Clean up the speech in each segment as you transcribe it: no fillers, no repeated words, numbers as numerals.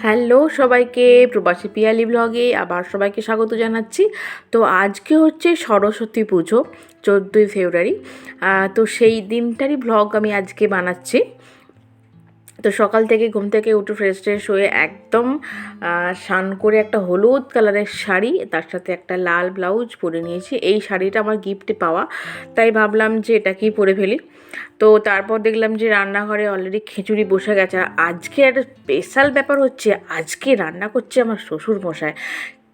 Hello সবাইকে, প্রবাসী পিয়ালি ব্লগে আবার সবাইকে স্বাগত জানাচ্ছি। তো আজকে হচ্ছে সরস্বতী পুজো, 14ই ফেব্রুয়ারি। তো সেই দিনটারই ব্লগ আমি আজকে বানাচ্ছি। তো সকাল থেকে ঘুম থেকে উঠে ফ্রেশ ট্রেশ হয়ে একদম স্নান করে একটা হলুদ কালারের শাড়ি, তার সাথে একটা লাল ব্লাউজ পরে নিয়েছি। এই শাড়িটা আমার গিফটে পাওয়া, তাই ভাবলাম যে এটাকেই পরে ফেলি। তো তারপর দেখলাম যে রান্নাঘরে অলরেডি খিচুড়ি বসে গেছে। আর আজকে একটা স্পেশাল ব্যাপার হচ্ছে, আজকে রান্না করছে আমার শ্বশুর মশাই।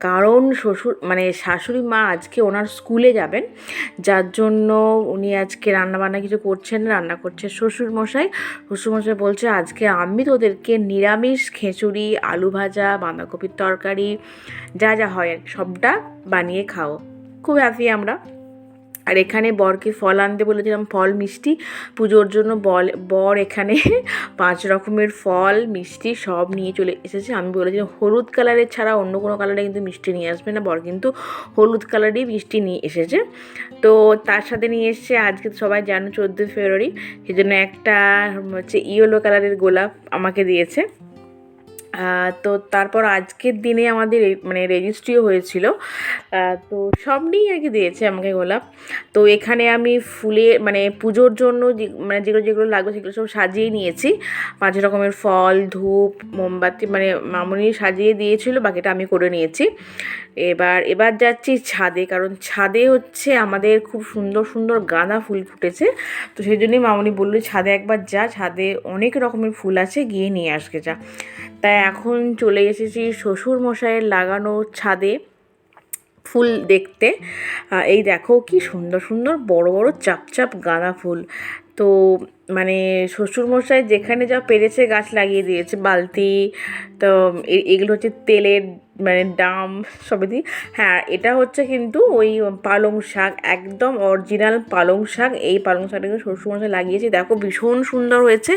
কারণ শাশুড়ি মা আজকে ওনার স্কুলে যাবেন, যার জন্য উনি আজকে রান্নাবান্না কিছু করছেন, রান্না করছে শ্বশুরমশাই। শ্বশুরমশাই বলছে আজকে আমি তোদেরকে নিরামিষ খিচুড়ি, আলু ভাজা, বাঁধাকপির তরকারি, যা যা হয় সবটা বানিয়ে খাও। খুব হ্যাপি আমরা। আর এখানে বরকে ফল আনতে বলেছিলাম, ফল মিষ্টি পুজোর জন্য। বর এখানে 5 রকমের ফল মিষ্টি সব নিয়ে চলে এসেছে। আমি বলেছিলাম হলুদ কালারের ছাড়া অন্য কোনো কালারে কিন্তু মিষ্টি নিয়ে আসবে না। বর কিন্তু হলুদ কালারেরই মিষ্টি নিয়ে এসেছে। তো তার সাথে নিয়ে এসেছে, আজকে সবাই জানো 14 ফেব্রুয়ারি, সেই জন্য একটা হচ্ছে ইয়েলো কালারের গোলাপ আমাকে দিয়েছে। তো তারপর আজকের দিনে আমাদের রেজিস্ট্রিও হয়েছিল। তো সব নিয়েই আর কি দিয়েছে আমাকে গোলাপ। তো এখানে আমি পুজোর জন্য যেগুলো যেগুলো লাগবে সেগুলো সব সাজিয়ে নিয়েছি। 5 রকমের ফল, ধূপ, মোমবাতি, মামুনি সাজিয়ে দিয়েছিল, বাকিটা আমি করে নিয়েছি। এবার যাচ্ছি ছাদে, কারণ ছাদে হচ্ছে আমাদের খুব সুন্দর সুন্দর গাঁদা ফুল ফুটেছে। তো সেই জন্যই মামুনি বললো ছাদে একবার যা, ছাদে অনেক রকমের ফুল আছে, গিয়ে নিয়ে আসবে যা। তাই এখন চলে এসেছি শ্বশুর মশাইয়ের লাগানো ছাদে ফুল দেখতে। এই দেখো কি সুন্দর সুন্দর বড় বড় চাপ গাঁদা ফুল। তো শ্বশুরমশাই যেখানে যা পেরেছে গাছ লাগিয়ে দিয়েছে, বালতি। তো এগুলো হচ্ছে তেলের ড্রাম সবেতেই। হ্যাঁ, এটা হচ্ছে কিন্তু ওই পালং শাক, একদম অরিজিনাল পালং শাক। এই পালং শাকটা কিন্তু শ্বশুরমশাই লাগিয়েছে, দেখো ভীষণ সুন্দর হয়েছে।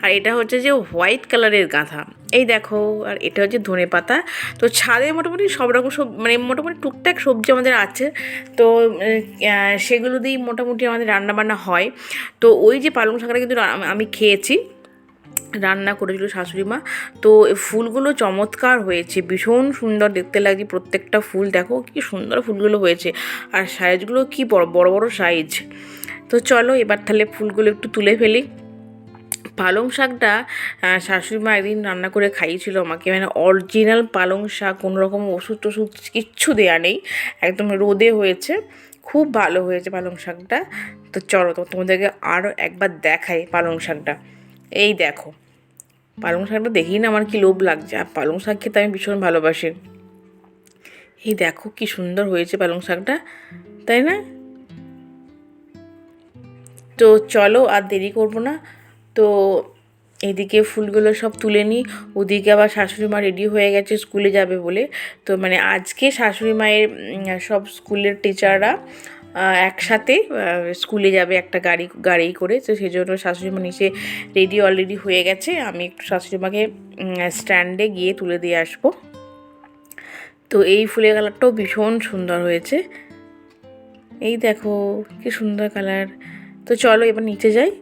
আর এটা হচ্ছে যে হোয়াইট কালারের গাঁথা, এই দেখো। আর এটা হচ্ছে ধনেপাতা। তো ছাদে মোটামুটি সব রকম মোটামুটি টুকটাক সবজি আমাদের আছে। তো সেগুলো দিয়েই মোটামুটি আমাদের রান্নাবান্না হয়। তো ওই যে পালং শাকটা কিন্তু আমি খেয়েছি, রান্না করেছিল শাশুড়ি মা। তো ফুলগুলো চমৎকার হয়েছে, ভীষণ সুন্দর দেখতে লাগছে প্রত্যেকটা ফুল। দেখো কি সুন্দর ফুলগুলো হয়েছে, আর সাইজগুলো কি বড় বড় সাইজ। তো চলো এবার তাহলে ফুলগুলো একটু তুলে ফেলি। পালং শাকটা শাশুড়ি মা একদিন রান্না করে খাইয়েছিল আমাকে, অরিজিনাল পালং শাক, কোনো রকম ওষুধ টষুধ কিচ্ছু দেওয়া নেই, একদম রোদে হয়েছে, খুব ভালো হয়েছে পালং শাকটা। তো চলো তোমাদেরকে আরও একবার দেখাই পালং শাকটা। এই দেখো পালং শাকটা দেখেই না আমার কি লোভ লাগছে, আর পালং শাক খেতে আমি ভীষণ ভালোবাসি। এই দেখো কি সুন্দর হয়েছে পালং শাকটা, তাই না? তো চলো আর দেরি করবো না। তো এদিকে ফুলগুলো সব তুলে নিই, ওদিকে আবার শাশুড়ি মা রেডি হয়ে গেছে স্কুলে যাবে বলে। তো আজকে শাশুড়ি মায়ের সব স্কুলের টিচাররা একসাথে স্কুলে যাবে একটা গাড়ি করে। তো সেই জন্য শাশুড়ি মা নিচে রেডি অলরেডি হয়ে গেছে। আমি একটু শাশুড়ি মাকে স্ট্যান্ডে গিয়ে তুলে দিয়ে আসবো। তো এই ফুলের কালারটাও ভীষণ সুন্দর হয়েছে, এই দেখো কি সুন্দর কালার। তো চলো এবার নিচে যাই।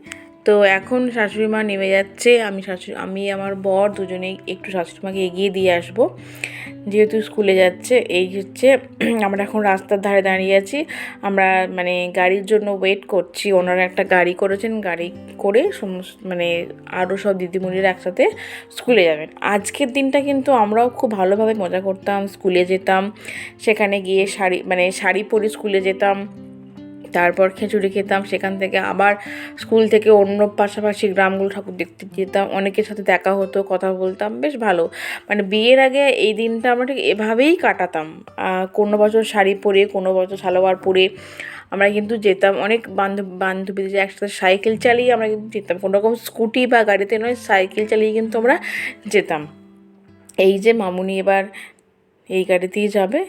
তো এখন শাশুড়ি মা নেমে যাচ্ছে, আমি আমার বর দুজনেই একটু শাশুড়ি মাকে এগিয়ে দিয়ে আসবো, যেহেতু স্কুলে যাচ্ছে। এই হচ্ছে আমরা এখন রাস্তার ধারে দাঁড়িয়ে আছি, আমরা গাড়ির জন্য ওয়েট করছি। ওনারা একটা গাড়ি করেছেন, গাড়ি করে আরও সব দিদিমণিরা একসাথে স্কুলে যাবেন। আজকের দিনটা কিন্তু আমরাও খুব ভালোভাবে মজা করতাম, স্কুলে যেতাম, সেখানে গিয়ে শাড়ি পরে স্কুলে যেতাম, তারপর খিচুড়ি খেতাম, সেখান থেকে আবার স্কুল থেকে অন্য পাশাপাশি গ্রামগুলো ঠাকুর দেখতে যেতাম, অনেকের সাথে দেখা হতো, কথা বলতাম, বেশ ভালো। বিয়ের আগে এই দিনটা আমরা ঠিক এভাবেই কাটাতাম। কোনো বছর শাড়ি পরে, কোনো বছর সালোয়ার পরে আমরা কিন্তু যেতাম। অনেক বান্ধবীদের একসাথে সাইকেল চালিয়ে আমরা কিন্তু যেতাম, কোনো রকম স্কুটি বা গাড়িতে নয়, সাইকেল চালিয়ে কিন্তু আমরা যেতাম। এই যে মামুনি এবার এই গাড়িতেই যাবে,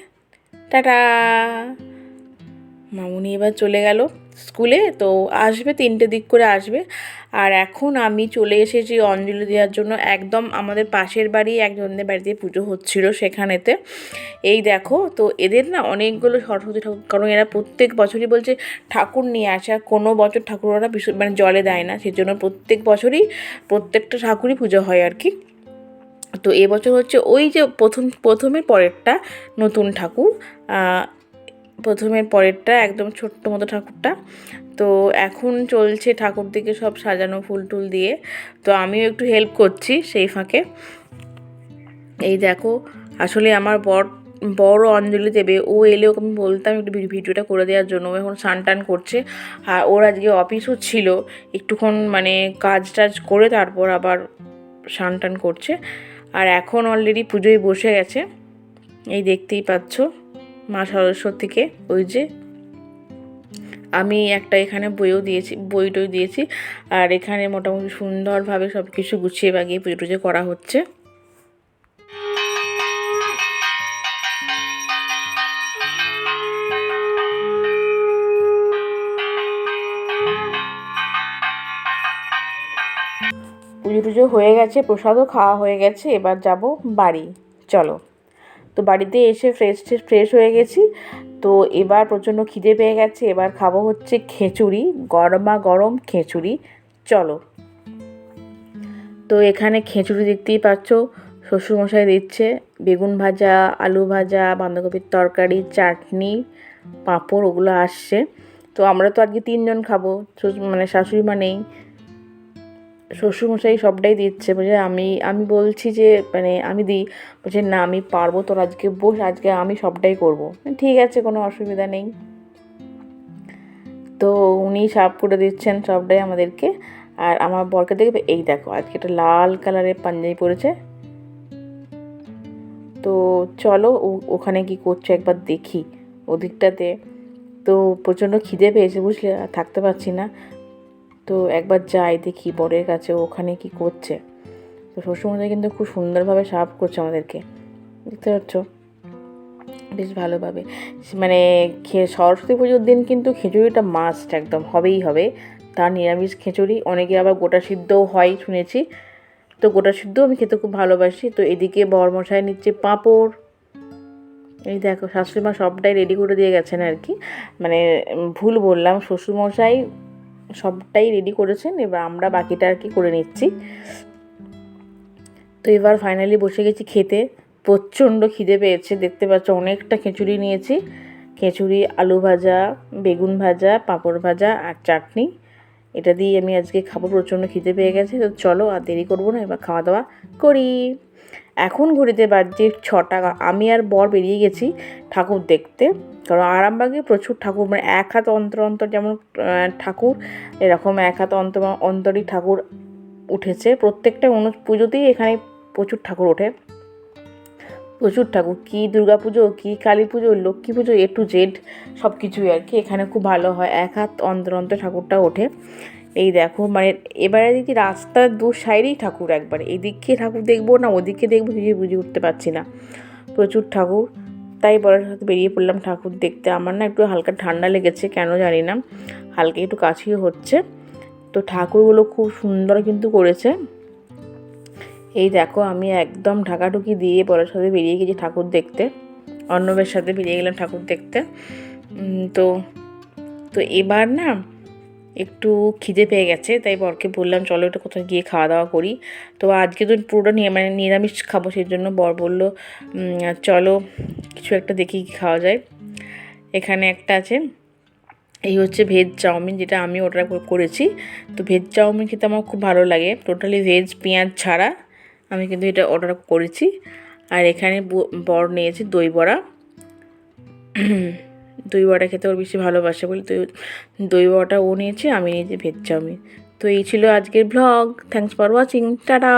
টাটা। মামুনি এবার চলে গেল স্কুলে, তো আসবে 3টে দিক করে আসবে। আর এখন আমি চলে এসেছি অঞ্জলি দেওয়ার জন্য, একদম আমাদের পাশের বাড়ি একজনদের বাড়িতে পুজো হচ্ছিল সেখানেতে। এই দেখো, তো এদের না অনেকগুলো সরস্বতী ঠাকুর, কারণ এরা প্রত্যেক বছরই বলছে ঠাকুর নিয়ে আসে, আর কোনো বছর ঠাকুর ওরা জলে দেয় না, সেই জন্য প্রত্যেক বছরই প্রত্যেকটা ঠাকুরই পুজো হয় আর কি। তো এবছর হচ্ছে ওই যে প্রথমের পরেরটা নতুন ঠাকুর, প্রথমের পরেরটা একদম ছোট্ট মতো ঠাকুরটা। তো এখন চলছে ঠাকুরদিকে সব সাজানো ফুল টুল দিয়ে, তো আমিও একটু হেল্প করছি সেই ফাঁকে। এই দেখো, আসলে আমার বড় অঞ্জলি দেবে, ও এলে ওকে আমি বলতাম একটু ভিডিওটা করে দেওয়ার জন্য। ও এখন স্নান টান করছে, আর ওর আজকে অফিসও ছিল, একটুক্ষণ মানে কাজ টাজ করে তারপর আবার স্নান টান করছে। আর এখন অলরেডি পুজোয় বসে গেছে, এই দেখতেই পাচ্ছ মা সরস্বতীকে। ওই যে আমি একটা এখানে বই টই দিয়েছি, আর এখানে মোটামুটি সুন্দরভাবে সব কিছু গুছিয়ে বাগিয়ে পুজো টুজো করা হচ্ছে। পুজো টুজো হয়ে গেছে, প্রসাদও খাওয়া হয়ে গেছে, এবার যাব বাড়ি। চলো। তো বাড়িতে এসে ফ্রেশ হয়ে গেছি। তো এবার প্রচণ্ড খিদে পেয়ে গেছে, এবার খাবো হচ্ছে খিচুড়ি, গরমা গরম খিচুড়ি। চলো। তো এখানে খিচুড়ি দেখতেই পাচ্ছ, শ্বশুরমশাই দিচ্ছে বেগুন ভাজা, আলু ভাজা, বাঁধাকপির তরকারি, চাটনি, পাঁপড়, ওগুলো আসছে। তো আমরা তো আজকে 3 জন খাবো, মানে শাশুড়ি মা নেই, শ্বশুরমশাই সবটাই দিচ্ছে। বলছে আমি বলছি যে মানে আমি দিই, বলছে না আমি পারবো, তোর আজকে বস, আজকে আমি সবটাই করবো। ঠিক আছে, কোনো অসুবিধা নেই। তো উনি সার্ভ করে দিচ্ছেন সবটাই আমাদেরকে। আর আমার বরকে দেখবে, এই দেখো আজকে একটা লাল কালারের পাঞ্জাবি পরেছে। তো চলো ওখানে কি করছে একবার দেখি ওদিকটাতে। তো প্রচণ্ড খিদে পেয়েছে বুঝলে, আর থাকতে পারছি না। তো একবার যাই দেখি বরের কাছে ওখানে কি করছে। তো শ্বশুরমশাই কিন্তু খুব সুন্দরভাবে সার্ভ করছে আমাদেরকে, দেখতে পাচ্ছ, বেশ ভালোভাবে। মানে সরস্বতী পুজোর দিন কিন্তু খিচুড়িটা মাস্ট, একদম হবেই হবে। তার নিরামিষ খিচুড়ি, অনেকে আবার গোটা সিদ্ধও হয় শুনেছি। তো গোটা সিদ্ধ আমি খেতে খুব ভালোবাসি। তো এদিকে বরমশাই নিচ্ছে পাঁপড়। এই দেখো শাশুড়ি মা সবটাই রেডি করে দিয়ে গেছেন আর কি, মানে ভুল বললাম, শ্বশুরমশাই সবটাই রেডি করেছেন, এবার আমরা বাকিটা আর কি করে নিচ্ছি। তো এবার ফাইনালি বসে গেছি খেতে। প্রচণ্ড খিদে পেয়েছে, দেখতে পাচ্ছ অনেকটা খিচুড়ি নিয়েছি। খিচুড়ি, আলু ভাজা, বেগুন ভাজা, পাঁপড় ভাজা আর চাটনি, এটা দিয়ে আমি আজকে খাবো। প্রচণ্ড খিদে পেয়ে গেছে। তো চলো আর দেরি করবো না, এবার খাওয়া দাওয়া করি। এখন ঘড়িতে বাজছে 6টা। আমি আর বর বেরিয়ে গেছি ঠাকুর দেখতে, কারণ আরামবাগে প্রচুর ঠাকুর, মানে এক হাত অন্তর অন্তর যেমন ঠাকুর, এরকম এক হাত অন্তরই ঠাকুর উঠেছে। প্রত্যেকটা পুজোতেই এখানে প্রচুর ঠাকুর ওঠে, প্রচুর ঠাকুর, কি দুর্গা পুজো, কি কালী পুজো, লক্ষ্মী পুজো, A to Z সব কিছুই আর কি এখানে খুব ভালো হয়। এক হাত অন্তর অন্তর ঠাকুরটা ওঠে। এই দেখো, মানে এবারে দেখি রাস্তার 2 সাইডেই ঠাকুর, একবারে এদিকে ঠাকুর দেখবো না ওদিকে দেখবো বুঝে উঠতে পারছি না, প্রচুর ঠাকুর। তাই বরের সাথে বেরিয়ে পড়লাম ঠাকুর দেখতে। আমার না একটু হালকা ঠান্ডা লেগেছে, কেন জানি না, হালকা একটু কাশিও হচ্ছে। তো ঠাকুরগুলো খুব সুন্দর কিন্তু করেছে। এই দেখো, আমি একদম ঢাকাঢুকি দিয়ে বরের সাথে বেরিয়ে গেছি ঠাকুর দেখতে, অর্ণবের সাথে বেরিয়ে গেলাম ঠাকুর দেখতে। তো তো এবার না একটু খিদে পেয়ে গেছে, তাই বরকে বললাম চলো একটু কোথাও গিয়ে খাওয়া দাওয়া করি। তো আজকে তো পুরোটা মানে নিরামিষ খাবো, সেই জন্য বর বললো চলো কিছু একটা দেখি কী খাওয়া যায়। এখানে একটা আছে, এই হচ্ছে ভেজ চাউমিন, যেটা আমি অর্ডার করেছি। তো ভেজ চাউমিন খেতে আমার খুব ভালো লাগে, টোটালি ভেজ, পেঁয়াজ ছাড়া আমি কিন্তু এটা অর্ডার করেছি। আর এখানে বর নিয়েছে দই বড়া, দই বড়া খেতে ওর বেশি ভালোবাসে বলে তো দই বড়াটা ও নিয়েছে, আমি নিয়েছি ভেজ চাউমিন। তো এই ছিল আজকের blog. Thanks for watching, tata.